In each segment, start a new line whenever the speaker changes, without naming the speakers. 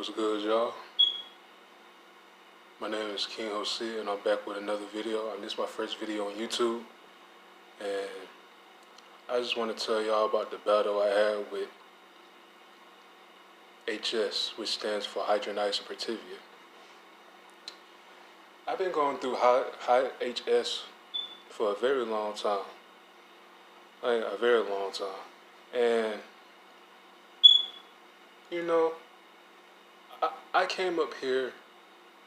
What's good, y'all? My name is King Jose, and I'm back with another video. This is my first video on YouTube, and I just want to tell y'all about the battle I had with HS, which stands for Hidradenitis and Suppurativa. I've been going through high HS for a very long time, and you know, I came up here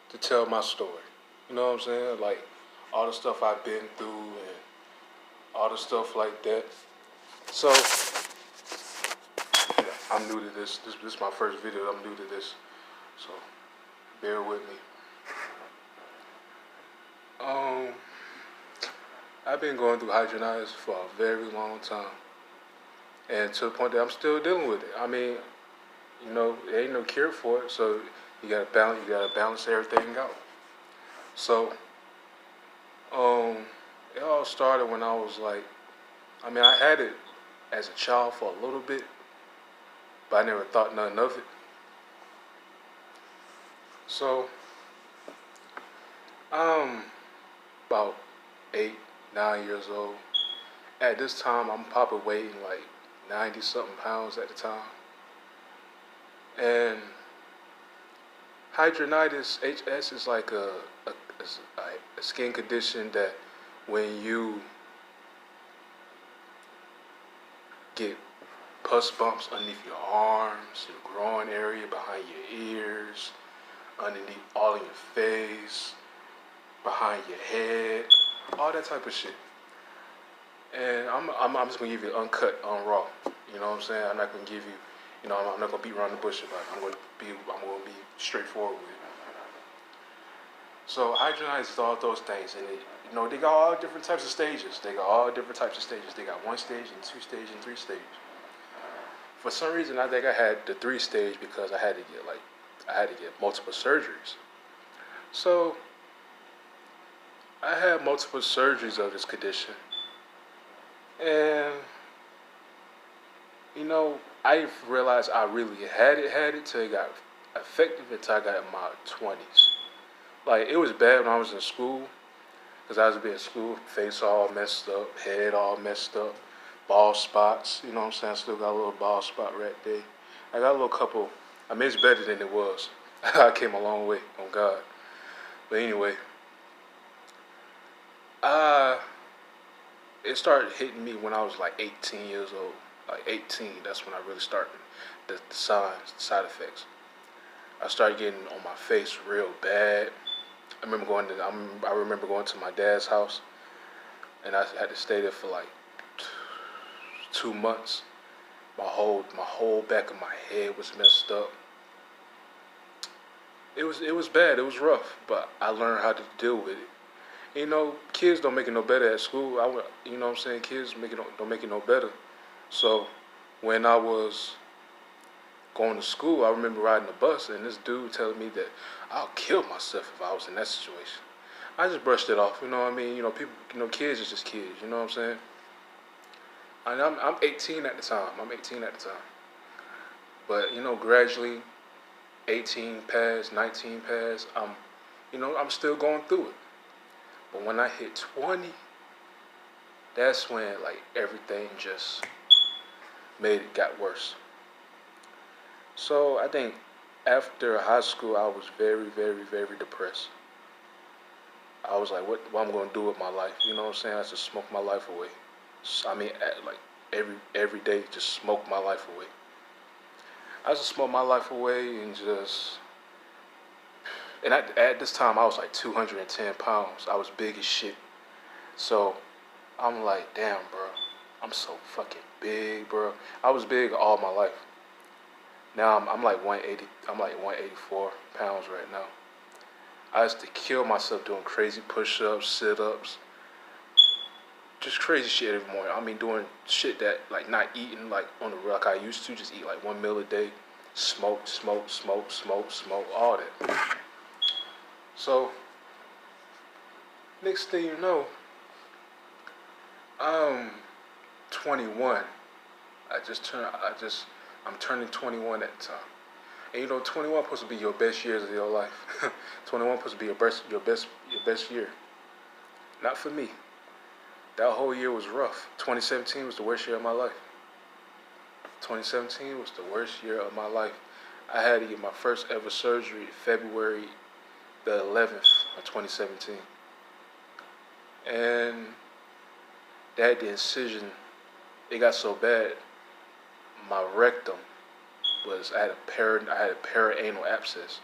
to tell my story. You know what I'm saying? Like all the stuff I've been through and all the stuff like that. So yeah, I'm new to this. This is my first video. I'm new to this, so bear with me. I've been going through hidradenitis for a very long time, and to the point that I'm still dealing with it. I mean, there ain't no cure for it, so you gotta balance everything out. So, it all started when I was like, I had it as a child for a little bit, but I never thought nothing of it. So, I'm about 8, 9 years old. At this time, I'm probably weighing like 90-something pounds at the time. And hidradenitis, HS, is like a skin condition that when you get pus bumps underneath your arms, your groin area, behind your ears, underneath all of your face, behind your head, all that type of shit. And I'm just gonna give you uncut, raw. You know what I'm saying? I'm not gonna give you, I'm not gonna beat around the bush about it. I'm gonna be straightforward with it. So hidradenitis is all those things, and they got all different types of stages. They got 1 stage and 2 stage and 3 stages. For some reason, I think I had the 3 stage because I had to get multiple surgeries. So I had multiple surgeries of this condition, and I realized I really had it till it got effective until I got in my 20s. Like, it was bad when I was in school, because I was in school, face all messed up, head all messed up, bald spots, you know what I'm saying? I still got a little bald spot right there. I got a little couple, it's better than it was. I came a long way, on God. But anyway, it started hitting me when I was like 18 years old. Like 18, that's when I really started the signs, the side effects. I started getting on my face real bad. I remember going to my dad's house, and I had to stay there for like 2 months. My whole back of my head was messed up. It was bad. It was rough, but I learned how to deal with it. Kids don't make it no better at school. You know what I'm saying? Kids don't make it no better. So when I was going to school, I remember riding the bus and this dude telling me that I'll kill myself if I was in that situation. I just brushed it off, you know what I mean? People, kids are just kids, you know what I'm saying? And I'm 18 at the time. But, gradually, 18 passed, 19 passed, I'm still going through it. But when I hit 20, that's when, like, everything just got worse. So I think after high school, I was very, very, very depressed. I was like, what I'm going to do with my life? You know what I'm saying? I just smoke my life away. Every day, just smoke my life away. I just smoked my life away and at this time, I was like 210 pounds. I was big as shit. So I'm like, damn, bro, I'm so fucking big, bro. I was big all my life. Now I'm like 180. I'm like 184 pounds right now. I used to kill myself doing crazy push-ups, sit-ups, just crazy shit every morning. Doing shit that, like, not eating like on the like I used to. Just eat like 1 meal a day. Smoke, all that. So next thing you know, I'm 21. I'm turning 21 at the time. And you know, 21 supposed to be your best years of your life. 21 supposed to be your best year. Not for me. That whole year was rough. 2017 was the worst year of my life. 2017 was the worst year of my life. I had to get my first ever surgery February the 11th of 2017. And that the incision, it got so bad, my rectum was, I had a perianal abscess.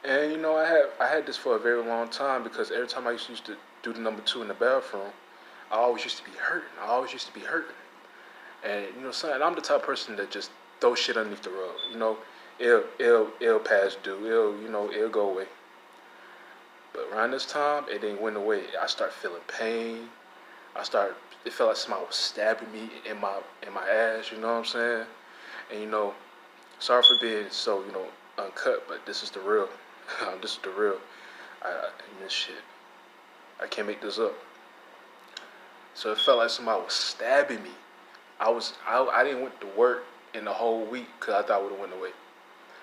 And you know, I had this for a very long time because every time I used to do the number 2 in the bathroom, I always used to be hurting. And you know, son, and I'm the type of person that just throw shit underneath the rug. You know, it'll pass due. It'll go away. But around this time, it didn't went away. I start feeling pain. It felt like somebody was stabbing me in my ass. You know what I'm saying? And you know, sorry for being so uncut, but this is the real. This is the real. This shit. I can't make this up. So it felt like somebody was stabbing me. I didn't went to work in the whole week because I thought it would have went away.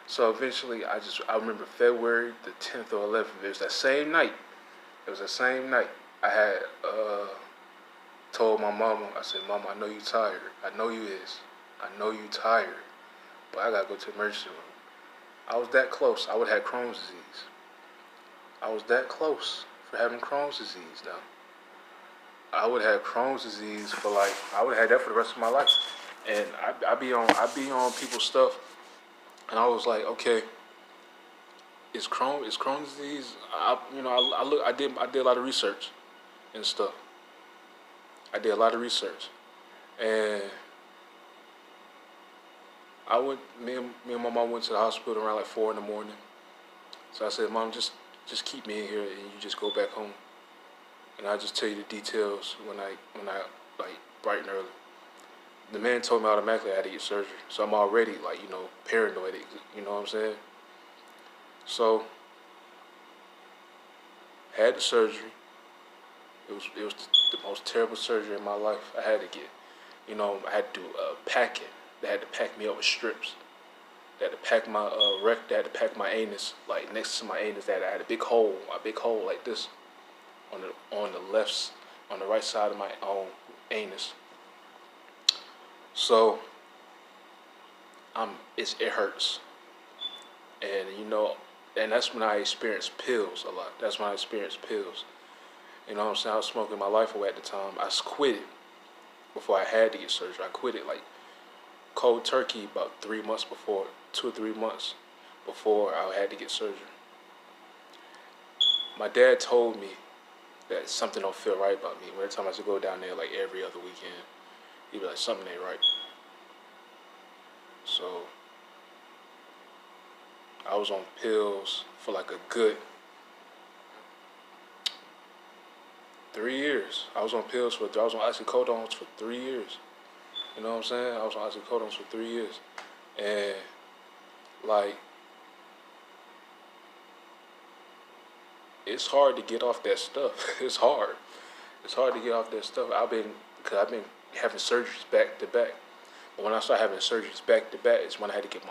So eventually, I remember February the 10th or 11th. It was that same night. I had told my mama. I said, "Mama, I know you tired. I know you is. I know you tired. But I gotta go to the emergency room." I was that close. I would have had Crohn's disease. I was that close for having Crohn's disease now. I would have Crohn's disease I would have had that for the rest of my life. And I be on people's stuff, and I was like, okay, is Crohn's disease? I did a lot of research and stuff. And me and my mom went to the hospital around like 4 a.m. So I said, "Mom, just keep me in here, and you just go back home, and I'll just tell you the details when I like bright and early." The man told me automatically I had to get surgery, so I'm already paranoid. You know what I'm saying? So had the surgery. It was the most terrible surgery in my life. I had to get, I had to do packing. They had to pack me up with strips. They had to pack my They had to pack my anus, like next to my anus. I had a big hole like this on the right side of my own anus. So it hurts, and and that's when I experienced pills a lot. You know what I'm saying? I was smoking my life away at the time. I quit it before I had to get surgery. I quit it like cold turkey about 3 months before, 2 or 3 months before I had to get surgery. My dad told me that something don't feel right about me. Every time I used to go down there like every other weekend, he'd be like, something ain't right. So I was on pills for like a good 3 years. I was on oxycodones for 3 years. You know what I'm saying? I was on oxycodones for 3 years. And like, it's hard to get off that stuff. It's hard. It's hard to get off that stuff. I've been having surgeries back to back. But when I started having surgeries back to back, it's when I had to get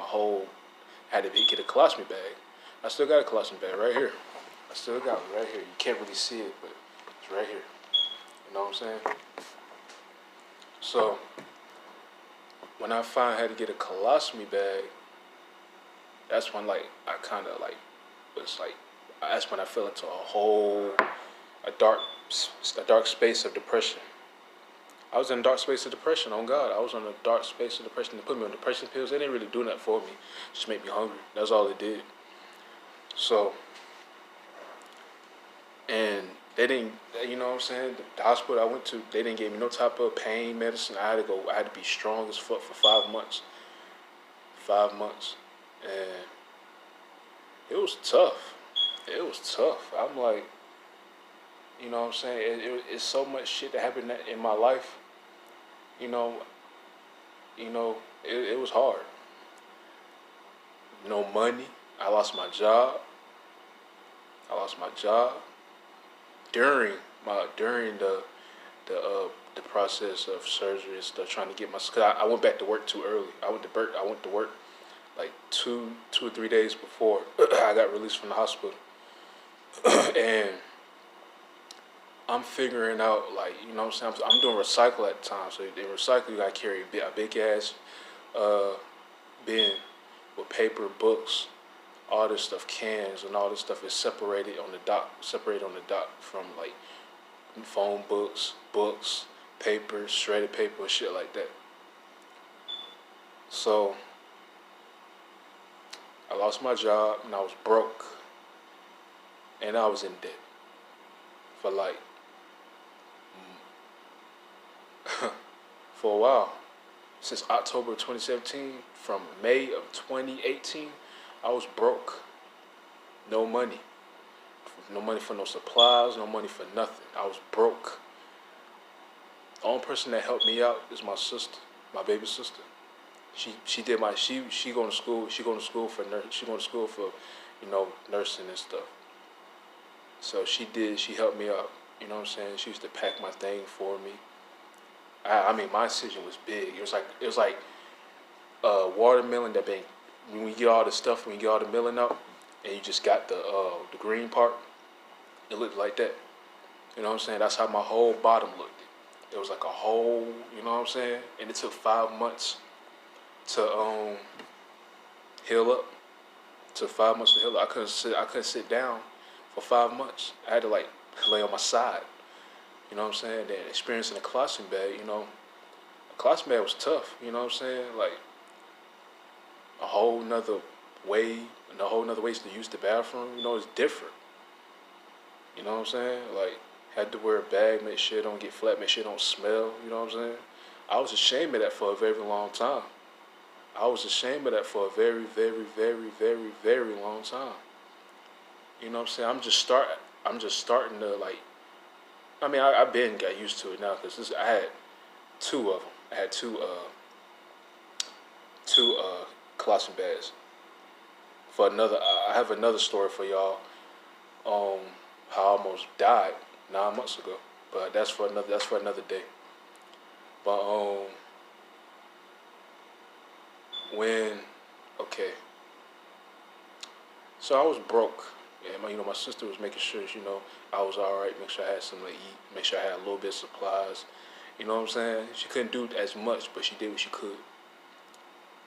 get a colostomy bag. I still got a colostomy bag right here. I still got it right here. You can't really see it, but it's right here. You know what I'm saying? So when I finally had to get a colostomy bag, that's when that's when I fell into a dark space of depression. I was in a dark space of depression, on God. I was in a dark space of depression. They put me on depression pills. They didn't really do nothing for me. Just make me hungry. That's all it did. So, and they didn't, you know what I'm saying? The hospital I went to, they didn't give me no type of pain medicine. I had to be strong as fuck for 5 months. 5 months. And it was tough. I'm like, you know what I'm saying? It's so much shit that happened in my life. It was hard. No money. I lost my job. During the process of surgery and stuff, trying to get cause I went back to work too early. I went to work like 2 or 3 days before I got released from the hospital, and I'm figuring out, like, you know what I'm saying, I'm doing recycle at the time. So in recycle, you gotta carry a big ass uh, bin with paper, books, all this stuff, cans, and all this stuff is separated on the dock from like phone books, paper, shredded paper, shit like that. So I lost my job and I was broke, and I was in debt for like for a while. Since October 2017, from May of 2018, I was broke. No money. No money for no supplies, no money for nothing. I was broke. The only person that helped me out is my sister, my baby sister. She did my she going to school. She going to school for nursing and stuff. So she helped me out. You know what I'm saying? She used to pack my thing for me. I mean, my decision was big. It was like watermelon that been, when we get all the stuff, when you get all the milling out, and you just got the green part, it looked like that. You know what I'm saying? That's how my whole bottom looked. It was like a whole, you know what I'm saying? And it took 5 months to heal up. It took 5 months to heal up. I couldn't sit down for 5 months. I had to like lay on my side. You know what I'm saying? Then experiencing a colostomy bag, a colostomy bag was tough. You know what I'm saying? Like a whole nother way, and a whole nother ways to use the bathroom. It's different. You know what I'm saying? Like, had to wear a bag, make sure it don't get flat, make sure it don't smell. You know what I'm saying? I was ashamed of that for a very long time. I was ashamed of that for a very, very, very, very, very long time. You know what I'm saying? I'm just starting to like. I mean, I've been got used to it now because I had two of them. I had two colostomy bags. For another, I have another story for y'all. How I almost died 9 months ago, but that's for another day. But okay, so I was broke, and my sister was making sure I was all right, make sure I had something to eat, make sure I had a little bit of supplies. You know what I'm saying? She couldn't do as much, but she did what she could.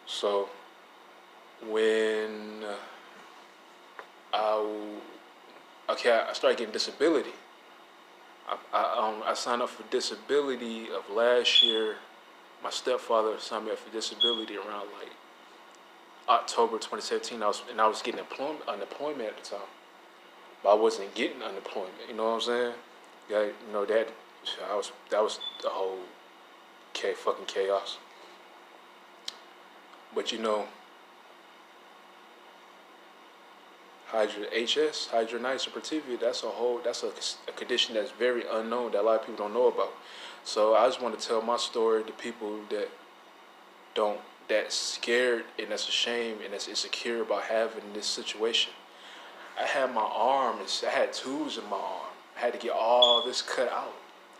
So when I started getting disability. I signed up for disability of last year. My stepfather signed me up for disability around like October 2017. I was getting unemployment at the time, but I wasn't getting unemployment. You know what I'm saying? Yeah, that was the whole fucking chaos. But Hidradenitis Suppurativa, that's a condition that's very unknown that a lot of people don't know about. So I just want to tell my story to people that's scared and that's ashamed and that's insecure about having this situation. I had I had tubes in my arm. I had to get all this cut out.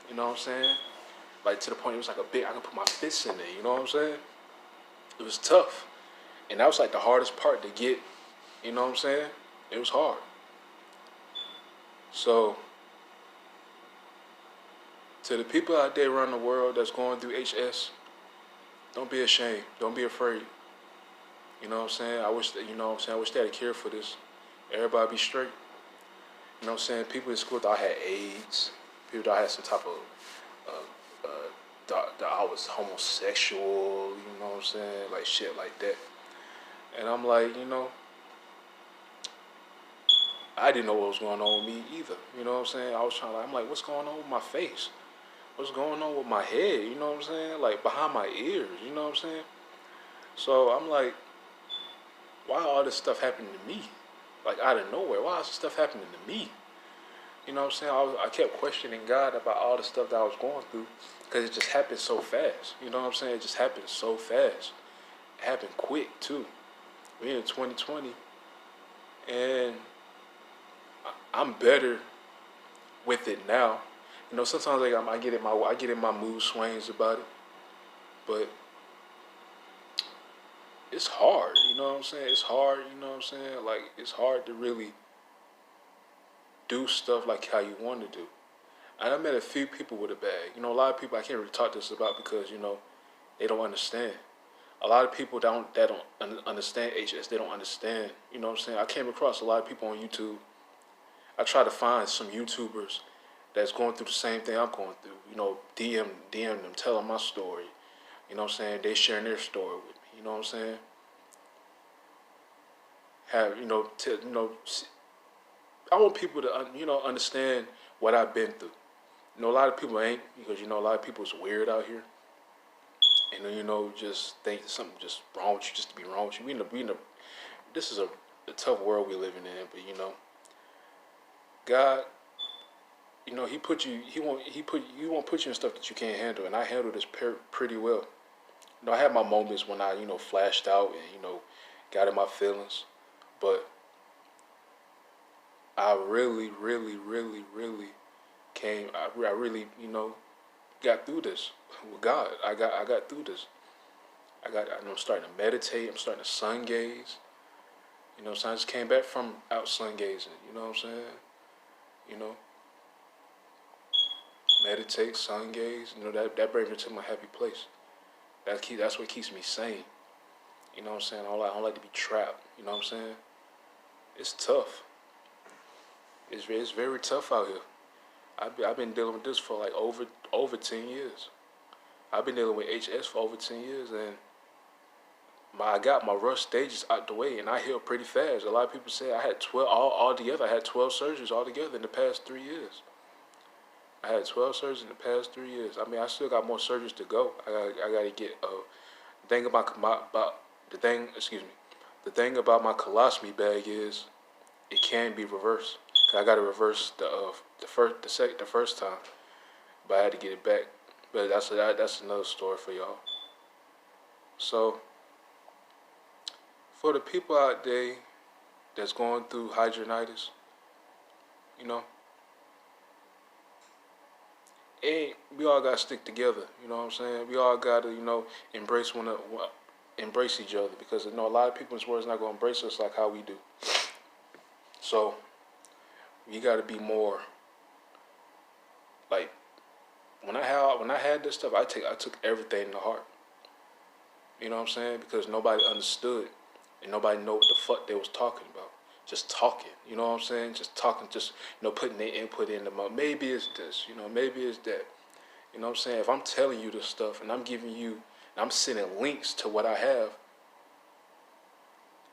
You know what I'm saying? Like to the point it was like I could put my fists in there. You know what I'm saying? It was tough, and that was like the hardest part to get. You know what I'm saying? It was hard. So, to the people out there around the world that's going through HS, don't be ashamed. Don't be afraid. You know what I'm saying? I wish I wish they had a cure for this. Everybody be straight. You know what I'm saying? People in school thought I had AIDS. People thought I had some type of, that I was homosexual. You know what I'm saying? Like shit like that. And I'm like, I didn't know what was going on with me either. You know what I'm saying? I'm like, what's going on with my face? What's going on with my head? You know what I'm saying? Like behind my ears, you know what I'm saying? So I'm like, why all this stuff happening to me? Like out of nowhere, why is this stuff happening to me? You know what I'm saying? I kept questioning God about all the stuff that I was going through because it just happened so fast. You know what I'm saying? It just happened so fast. It happened quick too. We're in 2020, and I'm better with it now. Sometimes I get in my mood swings about it, but it's hard. You know what I'm saying? It's hard. You know what I'm saying? Like it's hard to really do stuff like how you want to do. And I met a few people with a bag. You know, a lot of people I can't really talk this about because they don't understand. A lot of people that don't understand HS. They don't understand. You know what I'm saying? I came across a lot of people on YouTube. I try to find some YouTubers that's going through the same thing I'm going through. You know, DM them, tell them my story. You know what I'm saying? They sharing their story with me. You know what I'm saying? Have I want people to understand what I've been through. You know, a lot of people ain't because a lot of people is weird out here, and just think that something just wrong with you just to be wrong with you. This is a tough world we living in, but God, he won't put you in stuff that you can't handle, and I handle this pretty well. I had my moments when I flashed out and got in my feelings, but I really, really, really, really I really, got through this with God. I got through this. I'm starting to meditate. I'm starting to sun gaze. So I just came back from out sun gazing. You know what I'm saying? You know, meditate, sun gaze. That brings me to my happy place. That's what keeps me sane. You know what I'm saying? I don't like to be trapped. You know what I'm saying? It's tough. It's very tough out here. I've been dealing with this for like over 10 years. I've been dealing with HS for over 10 years, and I got my rush stages out the way, and I healed pretty fast. A lot of people say I had 12 all together. I had 12 surgeries altogether in the past 3 years. I had 12 surgeries in the past 3 years. I mean, I still got more surgeries to go. I got to get the thing about the thing. Excuse me. The thing about my colostomy bag is it can be reversed. I got to reverse the first time, but I had to get it back. But that's another story for y'all. So for the people out there that's going through hidradenitis, we all gotta stick together. You know what I'm saying? We all gotta embrace embrace each other because a lot of people in this world is not gonna embrace us like how we do. So you got to be more like when I had this stuff. I took everything to heart. You know what I'm saying? Because nobody understood and nobody know what the fuck they was talking about. Just talking. You know what I'm saying? Just talking. Just putting their input in the mouth. Maybe it's this. Maybe it's that. You know what I'm saying? If I'm telling you this stuff and I'm giving you, and I'm sending links to what I have.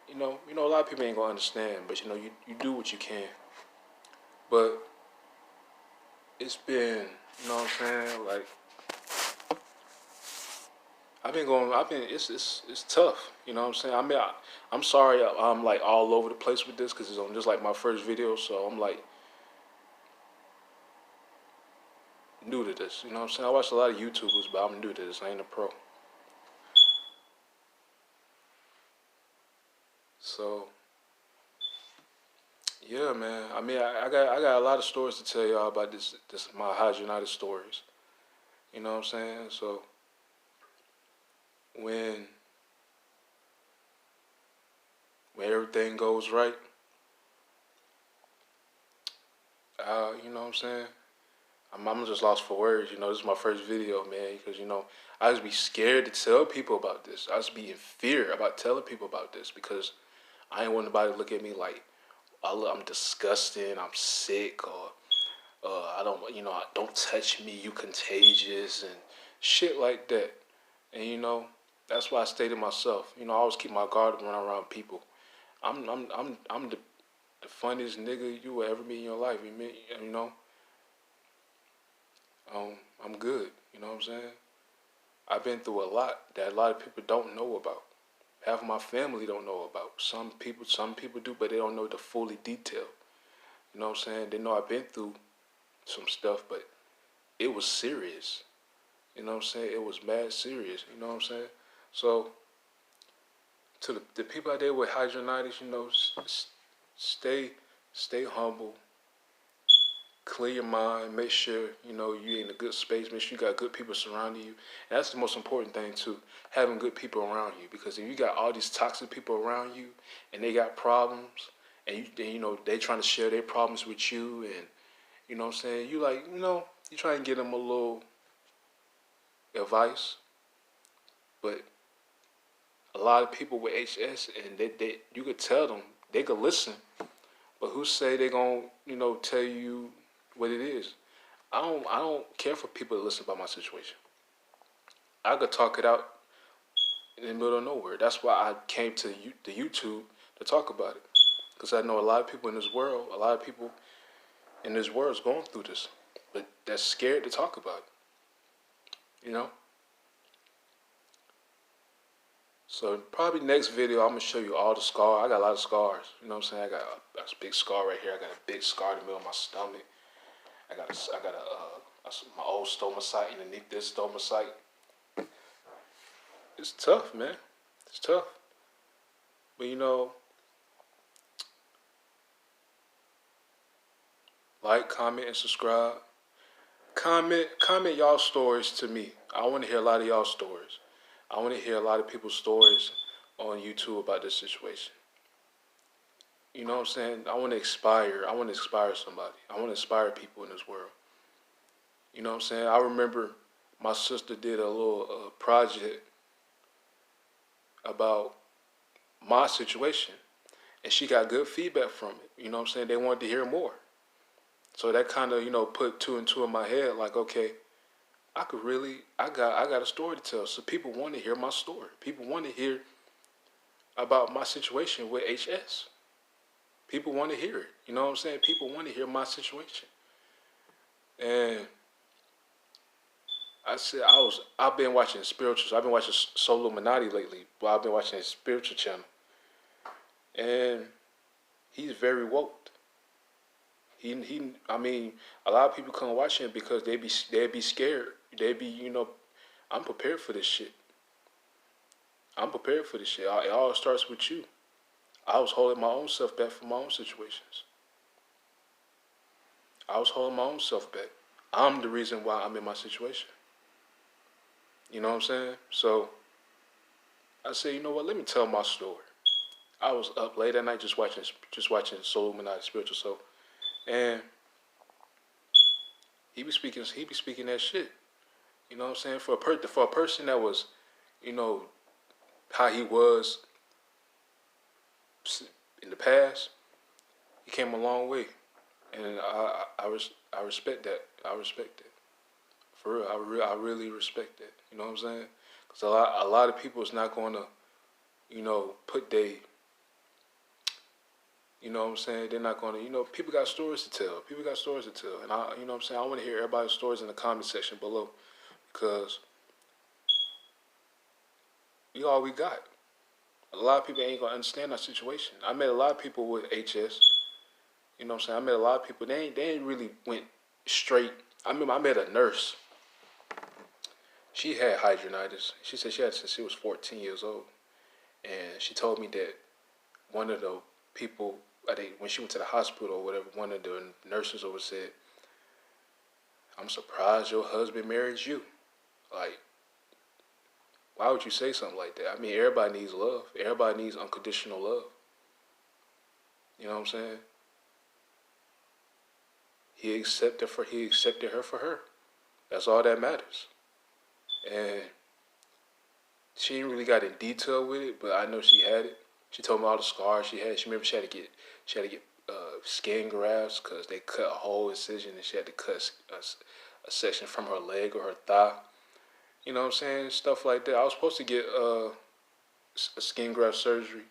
A lot of people ain't gonna understand, but you do what you can. But it's been, what I'm saying, like it's tough. You know what I'm saying? I mean, I'm sorry, I'm like all over the place with this because it's on just like my first video, so I'm like new to this. You know what I'm saying? I watch a lot of YouTubers, but I'm new to this. I ain't a pro. So yeah, man. I mean, I got a lot of stories to tell y'all about this my hydronitis stories. You know what I'm saying? So when everything goes right, you know what I'm saying? I'm just lost for words. This is my first video, man, because I just be scared to tell people about this. I just be in fear about telling people about this because I ain't want nobody to look at me like I'm disgusting, I'm sick, or I don't touch me, you contagious, and shit like that. And that's why I stay to myself. I always keep my guard when I'm around people. I'm the funniest nigga you will ever meet in your life. I'm good. You know what I'm saying? I've been through a lot that a lot of people don't know about. Half of my family don't know about. Some people do, but they don't know the fully detail. You know what I'm saying? They know I've been through some stuff, but it was serious. You know what I'm saying? It was mad serious. You know what I'm saying? So, to the people out there with hydronitis, stay humble. clear your mind. Make sure you're in a good space. Make sure you got good people surrounding you. And that's the most important thing too, having good people around you. Because if you got all these toxic people around you and they got problems, and they trying to share their problems with you, and you know what I'm saying, you try and give them a little advice, but a lot of people with HS, and they you could tell them, they could listen, but who say they gonna tell you what it is? I don't care for people to listen about my situation. I could talk it out in the middle of nowhere. That's why I came to the YouTube to talk about it, because I know a lot of people in this world, is going through this, but that's scared to talk about it. So probably next video I'm gonna show you all the scars. I got a lot of scars. You know what I'm saying? I got a big scar right here. I got a big scar in the middle of my stomach. I got my old stomach underneath this stomach. It's tough, man. It's tough. But like, comment, and subscribe. Comment y'all stories to me. I want to hear a lot of y'all stories. I want to hear a lot of people's stories on YouTube about this situation. You know what I'm saying? I want to inspire somebody. I want to inspire people in this world. You know what I'm saying? I remember my sister did a little project about my situation, and she got good feedback from it. You know what I'm saying? They wanted to hear more. So that kind of, put two and two in my head, like, okay, I got a story to tell. So people want to hear my story. People want to hear about my situation with HS. People want to hear it. You know what I'm saying? People want to hear my situation. And I've been watching spirituals. I've been watching Suppurativa lately, but I've been watching his spiritual channel. And he's very woke. I mean, a lot of people come watch him because they'd be scared. They'd be, I'm prepared for this shit. It all starts with you. I was holding my own self back from my own situations. I was holding my own self back. I'm the reason why I'm in my situation. You know what I'm saying? So I said, you know what? Let me tell my story. I was up late at night just watching Suppurativa spiritual soul, and he be speaking that shit. You know what I'm saying? For a person that was, how he was in the past, he came a long way, and I respect that. I respect that. For real, I really respect that. You know what I'm saying? Because a lot of people is not going to, put they. You know what I'm saying? They're not going to, people got stories to tell. People got stories to tell. And you know what I'm saying? I want to hear everybody's stories in the comment section below, because we all we got. A lot of people ain't going to understand our situation. I met a lot of people with HS. You know what I'm saying? I met a lot of people. They ain't really went straight. I met a nurse. She had hidradenitis. She said she had it since she was 14 years old. And she told me that one of the people, when she went to the hospital or whatever, one of the nurses over said, "I'm surprised your husband married you." Like, why would you say something like that? I mean, everybody needs love. Everybody needs unconditional love. You know what I'm saying? He accepted her for her. That's all that matters. And she didn't really got in detail with it, but I know she had it. She told me all the scars she had. She remember she had to get skin grafts because they cut a whole incision, and she had to cut a section from her leg or her thigh. You know what I'm saying? Stuff like that. I was supposed to get a skin graft surgery.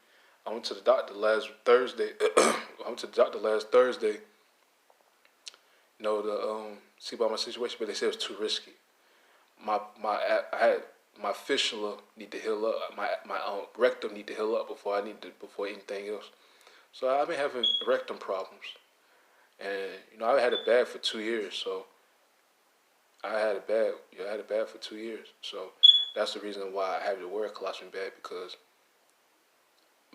I went to the doctor last Thursday. To see about my situation, but they said it was too risky. I had my fistula need to heal up. My rectum need to heal up before anything else. So I've been having rectum problems, and I had it bad for 2 years. So I had it bad for 2 years. So that's the reason why I have to wear a colostomy bag, because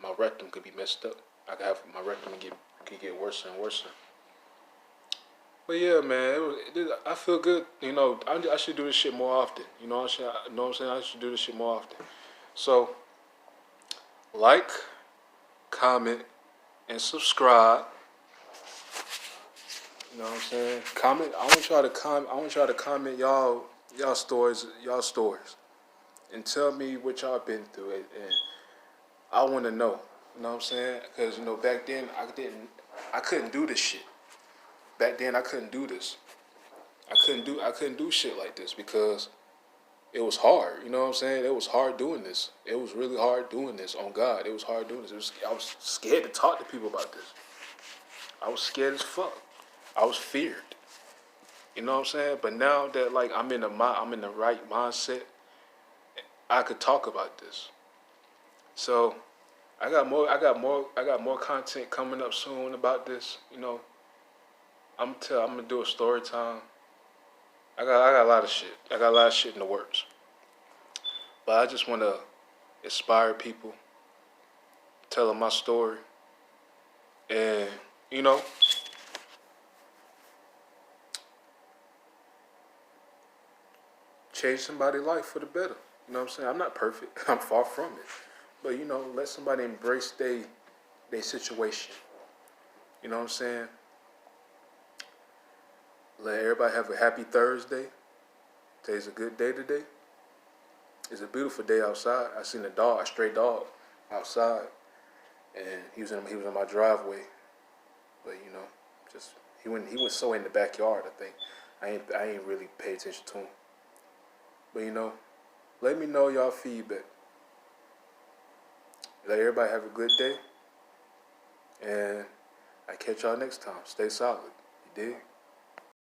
my rectum could be messed up. My rectum could get worse and worse. But yeah, man, I feel good. You know, I should do this shit more often. You know, you know what I'm saying? I should do this shit more often. So, like, comment, and subscribe. You know what I'm saying? Comment. I want y'all to comment. I want y'all to comment y'all stories, and tell me what y'all been through. And I want to know. You know what I'm saying? Because you know, back then I couldn't do this shit. Back then I couldn't do this. I couldn't do shit like this because it was hard. You know what I'm saying? It was hard doing this. It was really hard doing this. On God, it was hard doing this. I was scared to talk to people about this. I was scared as fuck. I was feared. You know what I'm saying? But now that like I'm in the right mindset, I could talk about this. So I got more content coming up soon about this. You know, I'm gonna do a story time. I got a lot of shit. I got a lot of shit in the works. But I just want to inspire people, tell them my story, and you know, change somebody's life for the better. You know what I'm saying? I'm not perfect. I'm far from it. But you know, let somebody embrace their situation. You know what I'm saying? Let everybody have a happy Thursday. Today's a good day today. It's a beautiful day outside. I seen a stray dog outside, and he was in my driveway. But you know, just he went so in the backyard. I think I ain't really pay attention to him. But you know, let me know y'all feedback. Let everybody have a good day, and I catch y'all next time. Stay solid. You dig?